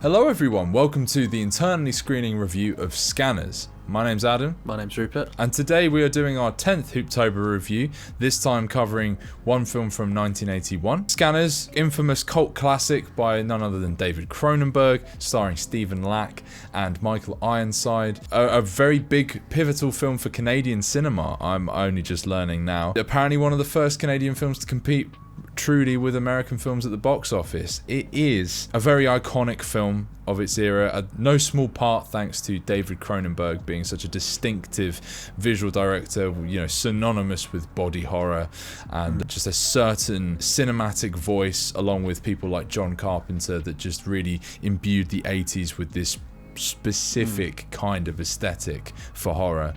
Hello everyone, welcome to the internally screening review of Scanners. My name's Adam. My name's Rupert. And today we are doing our 10th Hooptober review, this time covering one film from 1981. Scanners, infamous cult classic by none other than David Cronenberg, starring Stephen Lack and Michael Ironside. A very big, pivotal film for Canadian cinema, I'm only just learning now. Apparently one of the first Canadian films to compete truly with American films at the box office. It is a very iconic film of its era, no small part thanks to David Cronenberg being such a distinctive visual director, synonymous with body horror and just a certain cinematic voice, along with people like John Carpenter, that just really imbued the 80s with this specific kind of aesthetic for horror.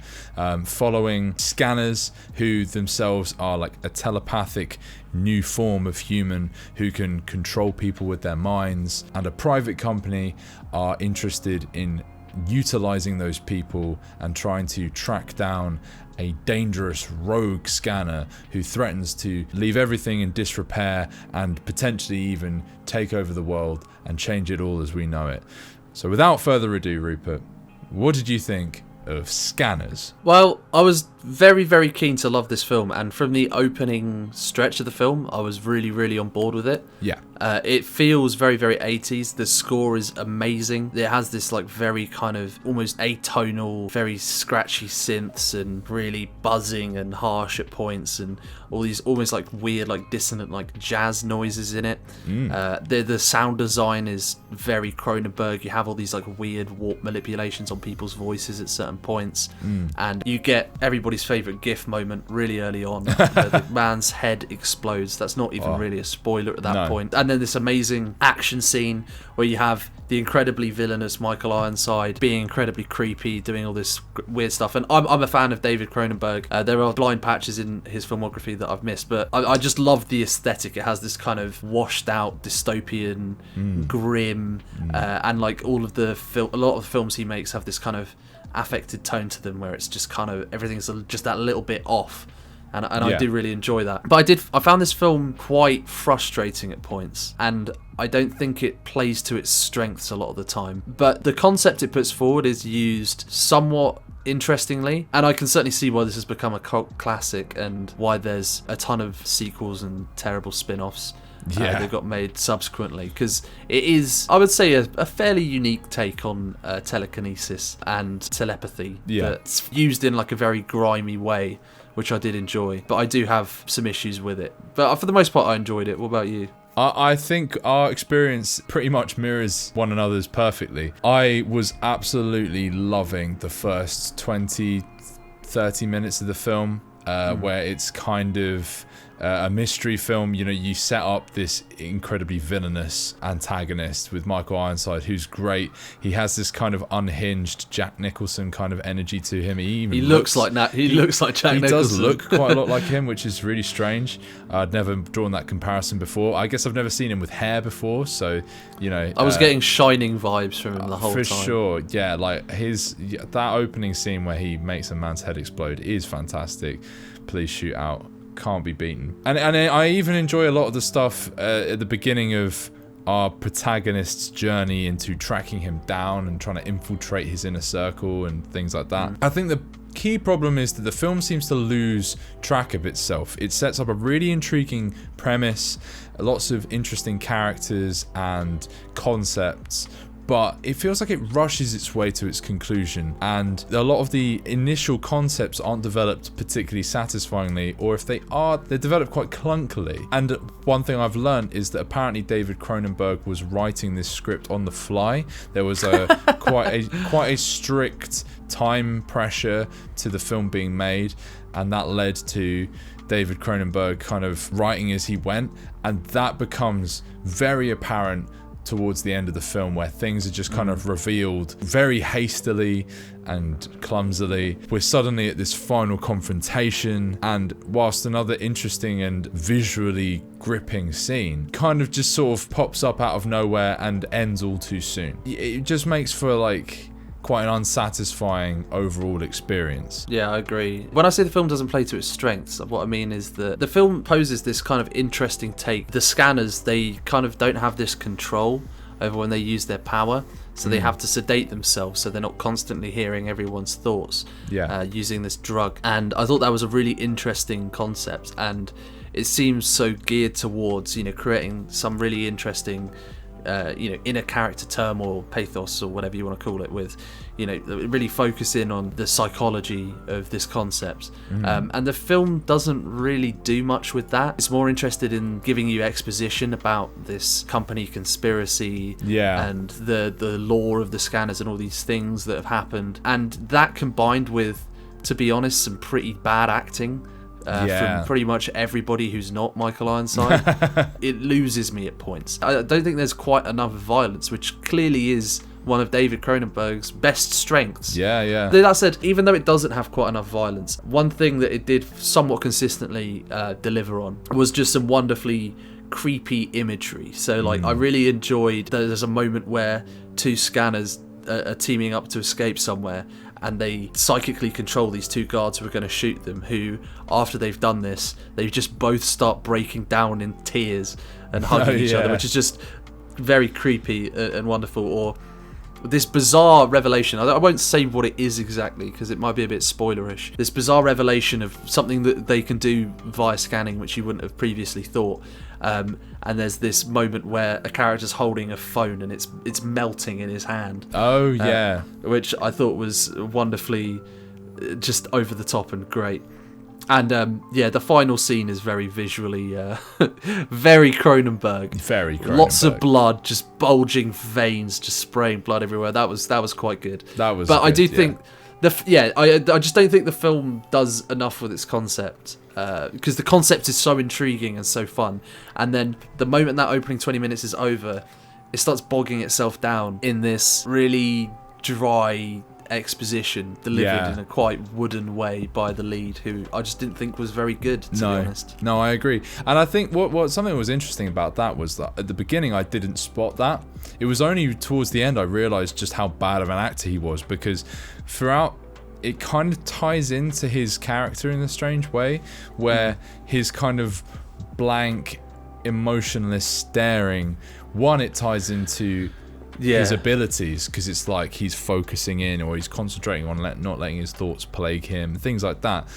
Following Scanners, who themselves are like a telepathic new form of human who can control people with their minds, and a private company are interested in utilizing those people and trying to track down a dangerous rogue scanner who threatens to leave everything in disrepair and potentially even take over the world and change it all as we know it. So without further ado, Rupert, what did you think of Scanners? Well, I was very, very keen to love this film, and from the opening stretch of the film, I was really, really on board with it. Yeah. It feels very, very 80s. The score is amazing. It has this like very kind of almost atonal, very scratchy synths and really buzzing and harsh at points, and all these almost like weird, like dissonant, like jazz noises in it. The sound design is very Cronenberg. You have all these like weird warp manipulations on people's voices at certain points, and you get everybody's favorite GIF moment really early on, where the man's head explodes. That's not even really a spoiler at that point. And then this amazing action scene where you have the incredibly villainous Michael Ironside being incredibly creepy, doing all this weird stuff. And I'm a fan of David Cronenberg. There are blind patches in his filmography that I've missed, but I just love the aesthetic. It has this kind of washed out, dystopian, grim, and like all of the a lot of the films he makes have this kind of affected tone to them, where it's just kind of everything's just that little bit off. And I do really enjoy that. But I found this film quite frustrating at points, and I don't think it plays to its strengths a lot of the time. But the concept it puts forward is used somewhat interestingly, and I can certainly see why this has become a cult classic and why there's a ton of sequels and terrible spin-offs that got made subsequently, because it is, I would say, a fairly unique take on telekinesis and telepathy that's used in like a very grimy way, which I did enjoy, but I do have some issues with it. But for the most part, I enjoyed it. What about you? I think our experience pretty much mirrors one another's perfectly. I was absolutely loving the first 20-30 minutes of the film, where it's kind of a mystery film. You set up this incredibly villainous antagonist with Michael Ironside, who's great. He has this kind of unhinged Jack Nicholson kind of energy to him. He looks like Jack Nicholson. He does look quite a lot like him, which is really strange. I'd never drawn that comparison before. I guess I've never seen him with hair before, so I was getting Shining vibes from him the whole time. For sure, yeah. Like that opening scene where he makes a man's head explode is fantastic. Please shoot out. Can't be beaten. And I even enjoy a lot of the stuff at the beginning of our protagonist's journey into tracking him down and trying to infiltrate his inner circle and things like that. I think the key problem is that the film seems to lose track of itself. It sets up a really intriguing premise, lots of interesting characters and concepts, but it feels like it rushes its way to its conclusion, and a lot of the initial concepts aren't developed particularly satisfyingly, or if they are, they're developed quite clunkily. And one thing I've learned is that apparently David Cronenberg was writing this script on the fly. There was quite a strict time pressure to the film being made, and that led to David Cronenberg kind of writing as he went, and that becomes very apparent towards the end of the film, where things are just kind of revealed very hastily and clumsily. We're suddenly at this final confrontation, and whilst another interesting and visually gripping scene kind of just sort of pops up out of nowhere and ends all too soon, it just makes for like quite an unsatisfying overall experience. Yeah, I agree. When I say the film doesn't play to its strengths, what I mean is that the film poses this kind of interesting take. The scanners, they kind of don't have this control over when they use their power. So they have to sedate themselves so they're not constantly hearing everyone's thoughts using this drug. And I thought that was a really interesting concept, and it seems so geared towards, you know, creating some really interesting inner character turmoil, pathos, or whatever you want to call it, with, you know, really focus in on the psychology of this concept. And the film doesn't really do much with that. It's more interested in giving you exposition about this company conspiracy and the lore of the scanners and all these things that have happened. And that combined with, to be honest, some pretty bad acting from pretty much everybody who's not Michael Ironside, it loses me at points. I don't think there's quite enough violence, which clearly is one of David Cronenberg's best strengths. That said, even though it doesn't have quite enough violence, one thing that it did somewhat consistently deliver on was just some wonderfully creepy imagery. So like I really enjoyed, there's a moment where two scanners are teaming up to escape somewhere, and they psychically control these two guards who are going to shoot them, who, after they've done this, they just both start breaking down in tears and hugging each other, which is just very creepy and wonderful. Or this bizarre revelation, I won't say what it is exactly because it might be a bit spoilerish, this bizarre revelation of something that they can do via scanning which you wouldn't have previously thought. And there's this moment where a character's holding a phone and it's melting in his hand. Which I thought was wonderfully just over the top and great. And the final scene is very visually very Cronenberg. Very Cronenberg. Lots of blood, just bulging veins, just spraying blood everywhere. That was quite good. But good, I do think I just don't think the film does enough with its concept, because the concept is so intriguing and so fun, and then the moment that opening 20 minutes is over, it starts bogging itself down in this really dry exposition delivered in a quite wooden way by the lead, who I just didn't think was very good, to be honest. No, I agree. And I think what something that was interesting about that was that at the beginning I didn't spot that. It was only towards the end I realised just how bad of an actor he was, because throughout it kind of ties into his character in a strange way, where his kind of blank, emotionless staring, it ties into his abilities, because it's like he's focusing in, or he's concentrating on not letting his thoughts plague him, things like that.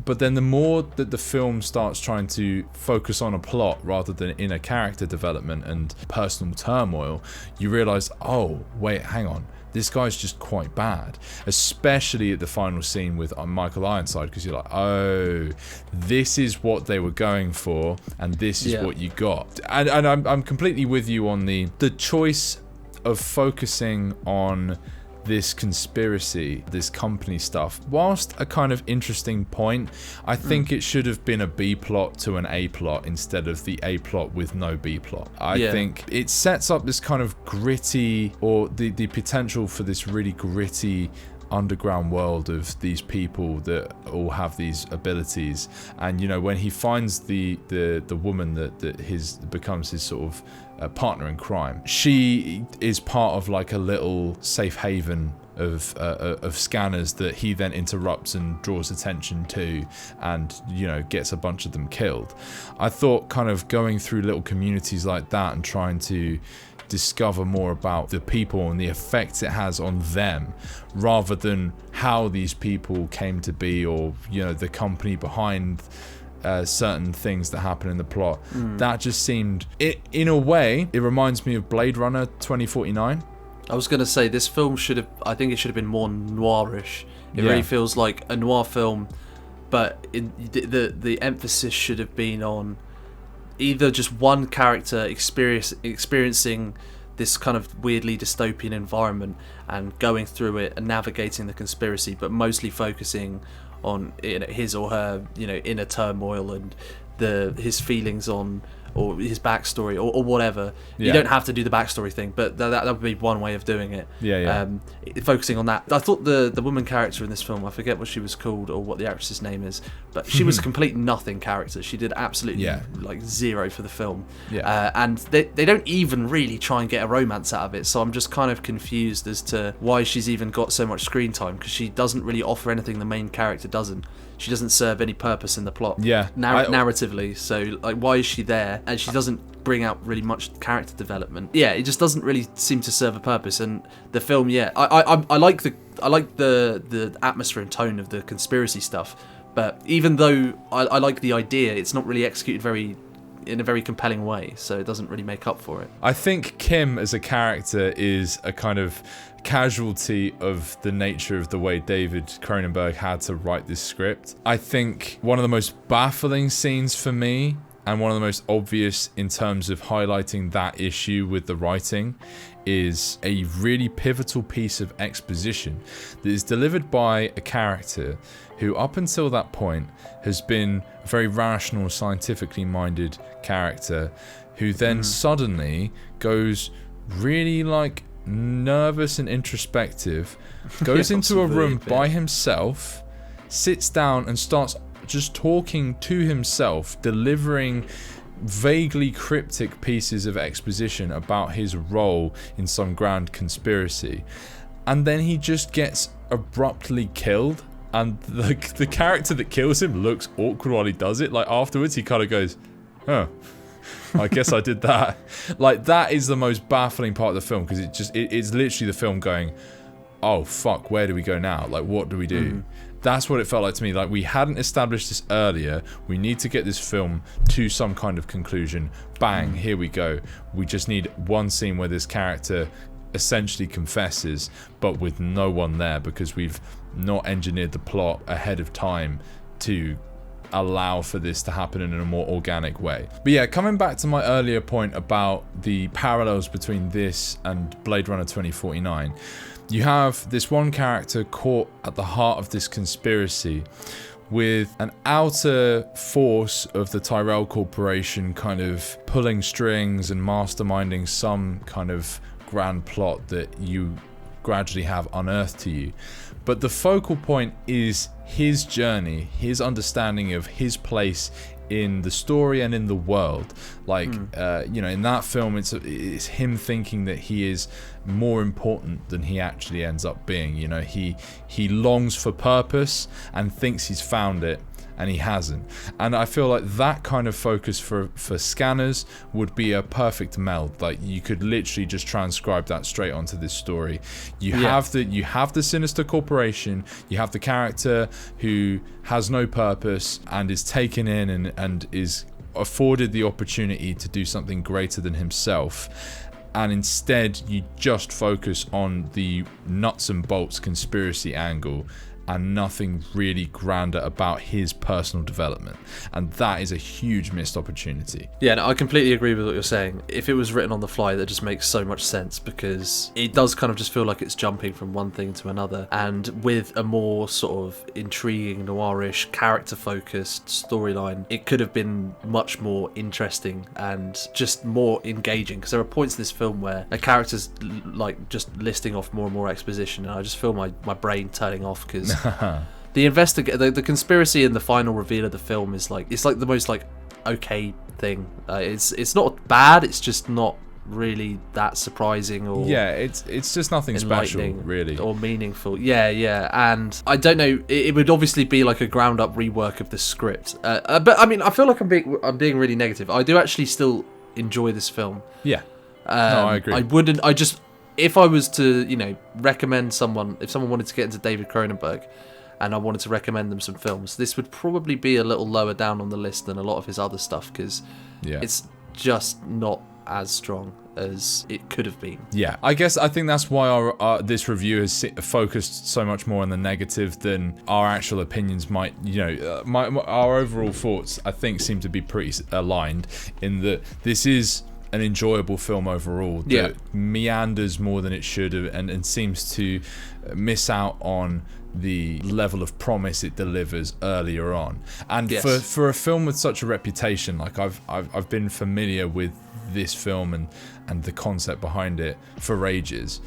But then the more that the film starts trying to focus on a plot rather than inner character development and personal turmoil, you realise, oh wait, hang on, this guy's just quite bad, especially at the final scene with Michael Ironside, because you're like, oh, this is what they were going for, and this is what you got. And I'm completely with you on the choice of focusing on this conspiracy, this company stuff. Whilst a kind of interesting point, I think it should have been a B plot to an A plot instead of the A plot with no B plot. I think it sets up this kind of gritty, or the potential for this really gritty underground world of these people that all have these abilities. And you know, when he finds the woman that becomes his sort of partner in crime, she is part of like a little safe haven of scanners that he then interrupts and draws attention to, and you know, gets a bunch of them killed. I thought kind of going through little communities like that and trying to discover more about the people and the effects it has on them, rather than how these people came to be, or you know, the company behind certain things that happen in the plot. That just seemed, in a way, it reminds me of Blade Runner 2049. I was going to say, this film should have been more noirish. It really feels like a noir film, but the emphasis should have been on either just one character experiencing this kind of weirdly dystopian environment and going through it and navigating the conspiracy, but mostly focusing on, you know, his or her, you know, inner turmoil and his feelings on, or his backstory, or whatever. You don't have to do the backstory thing, but that would be one way of doing it. Focusing on that. I thought the woman character in this film, I forget what she was called or what the actress's name is, but she was a complete nothing character. She did absolutely like zero for the film. And they don't even really try and get a romance out of it, so I'm just kind of confused as to why she's even got so much screen time, because she doesn't really offer anything the main character doesn't. She doesn't serve any purpose in the plot narratively, so like, why is she there? and she doesn't bring out really much character development. Yeah, it just doesn't really seem to serve a purpose. And the film, I like the atmosphere and tone of the conspiracy stuff, but even though I like the idea, it's not really executed in a very compelling way, so it doesn't really make up for it. I think Kim as a character is a kind of casualty of the nature of the way David Cronenberg had to write this script. I think one of the most baffling scenes for me, and one of the most obvious in terms of highlighting that issue with the writing, is a really pivotal piece of exposition that is delivered by a character who up until that point has been a very rational, scientifically minded character, who then suddenly goes really like nervous and introspective, goes into a room by himself, sits down and starts just talking to himself, delivering vaguely cryptic pieces of exposition about his role in some grand conspiracy, and then he just gets abruptly killed, and the character that kills him looks awkward while he does it. Like afterwards he kind of goes, oh, I guess I did that. Like that is the most baffling part of the film, because it's literally the film going, oh fuck, where do we go now? Like what do we do? That's what it felt like to me. Like we hadn't established this earlier. We need to get this film to some kind of conclusion. Bang, here we go. We just need one scene where this character essentially confesses, but with no one there, because we've not engineered the plot ahead of time to allow for this to happen in a more organic way. But yeah, coming back to my earlier point about the parallels between this and Blade Runner 2049, you have this one character caught at the heart of this conspiracy with an outer force of the Tyrell Corporation kind of pulling strings and masterminding some kind of grand plot that you gradually have unearthed to you. But the focal point is his journey, his understanding of his place in the story and in the world. Like, in that film, it's him thinking that he is more important than he actually ends up being. You know, he longs for purpose and thinks he's found it, and he hasn't. And I feel like that kind of focus for Scanners would be a perfect meld. Like you could literally just transcribe that straight onto this story. You have the sinister corporation, you have the character who has no purpose and is taken in and is afforded the opportunity to do something greater than himself. And instead you just focus on the nuts and bolts conspiracy angle and nothing really grander about his personal development. And that is a huge missed opportunity. Yeah, no, I completely agree with what you're saying. If it was written on the fly, that just makes so much sense, because it does kind of just feel like it's jumping from one thing to another. And with a more sort of intriguing, noirish, character-focused storyline, it could have been much more interesting and just more engaging, because there are points in this film where a character's like just listing off more and more exposition, and I just feel my brain turning off, because the conspiracy and the final reveal of the film is like, it's like the most like okay thing. It's not bad, it's just not really that surprising or it's just nothing special really or meaningful. And I don't know, it would obviously be like a ground up rework of the script, but I mean, I feel like I'm being really negative. I do actually still enjoy this film. No, I agree. If I was to, recommend someone, if someone wanted to get into David Cronenberg and I wanted to recommend them some films, this would probably be a little lower down on the list than a lot of his other stuff, because it's just not as strong as it could have been. Yeah, I think that's why this review has focused so much more on the negative than our actual opinions might. Our overall thoughts, I think, seem to be pretty aligned in that this is an enjoyable film overall that meanders more than it should have, and seems to miss out on the level of promise it delivers earlier on. And for a film with such a reputation, like I've been familiar with this film and the concept behind it for ages,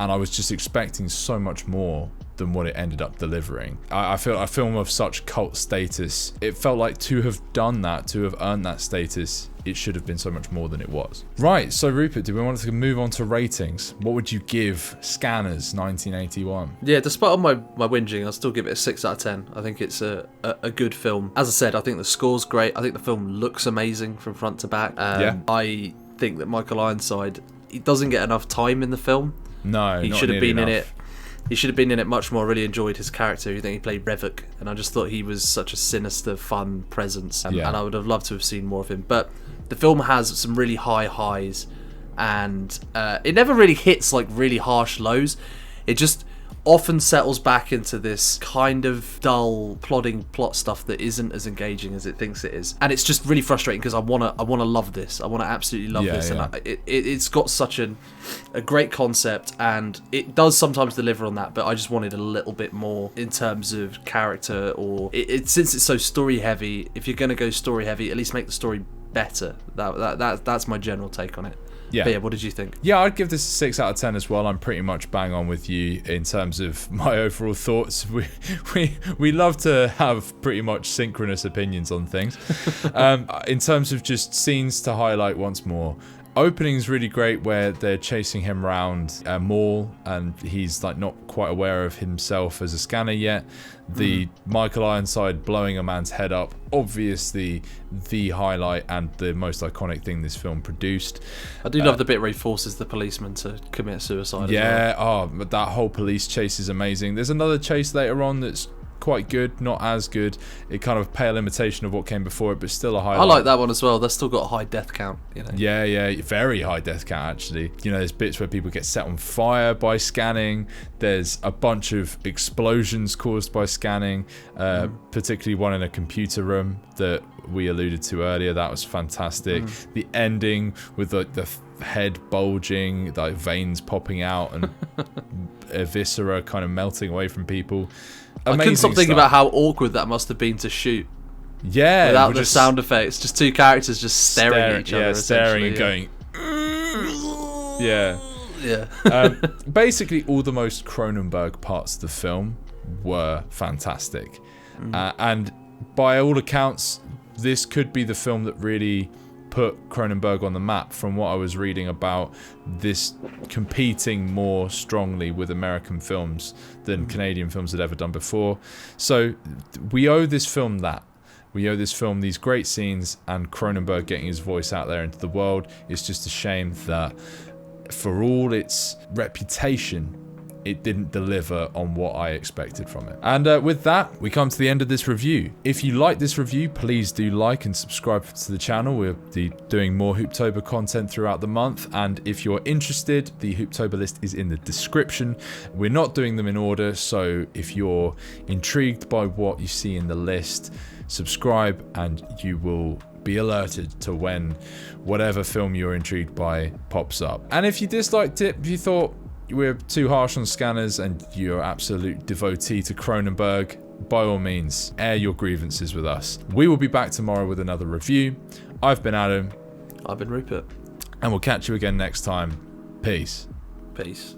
and I was just expecting so much more than what it ended up delivering. I feel a film of such cult status, it felt like to have done that, to have earned that status it should have been so much more than it was. Right, so Rupert, do we want to move on to ratings? What would you give Scanners 1981? Yeah, despite all my whinging, I'll still give it a 6 out of 10. I think it's a good film. As I said, I think the score's great. I think the film looks amazing from front to back. I think that Michael Ironside, he doesn't get enough time in the film. No, he should have been in it. He should have been in it much more. I really enjoyed his character. I think he played Revok, and I just thought he was such a sinister, fun presence, and I would have loved to have seen more of him. But the film has some really high highs, and it never really hits like really harsh lows. It just often settles back into this kind of dull, plodding plot stuff that isn't as engaging as it thinks it is, and it's just really frustrating because I wanna love this. I wanna absolutely love this, and it's got such a great concept, and it does sometimes deliver on that. But I just wanted a little bit more in terms of character, or since it's so story heavy. If you're gonna go story heavy, at least make the story better. That's my general take on it. Yeah. But yeah, what did you think? Yeah, I'd give this a 6 out of 10 as well. I'm pretty much bang on with you in terms of my overall thoughts. We love to have pretty much synchronous opinions on things. In terms of just scenes to highlight once more, opening's really great where they're chasing him around a mall and he's like not quite aware of himself as a scanner yet. The Michael Ironside blowing a man's head up, obviously the highlight and the most iconic thing this film produced. I do love the bit where he forces the policeman to commit suicide. Yeah, but that whole police chase is amazing. There's another chase later on that's quite good, not as good. It kind of pale imitation of what came before it, but still a highlight. I like that one as well. That's still got a high death count, you know. Yeah, very high death count actually. You know, there's bits where people get set on fire by scanning. There's a bunch of explosions caused by scanning, particularly one in a computer room that we alluded to earlier. That was fantastic. The ending with the head bulging, like veins popping out, and a viscera kind of melting away from people. Amazing. I couldn't stop thinking stuff. about how awkward that must have been to shoot. Yeah, without the sound effects, just two characters just staring at each other. Yeah, staring and going. Yeah. Basically, all the most Cronenberg parts of the film were fantastic, and by all accounts, this could be the film that really put Cronenberg on the map. From what I was reading about this competing more strongly with American films than Canadian films had ever done before. So we owe this film that. We owe this film these great scenes and Cronenberg getting his voice out there into the world. It's just a shame that for all its reputation, it didn't deliver on what I expected from it. And with that, we come to the end of this review. If you like this review, please do like and subscribe to the channel. We'll be doing more Hooptober content throughout the month. And if you're interested, the Hooptober list is in the description. We're not doing them in order, so if you're intrigued by what you see in the list, subscribe and you will be alerted to when whatever film you're intrigued by pops up. And if you disliked it, if you thought we're too harsh on Scanners and you're absolute devotee to Cronenberg, by all means, air your grievances with us. We will be back tomorrow with another review. I've been Adam. I've been Rupert. And we'll catch you again next time. Peace. Peace.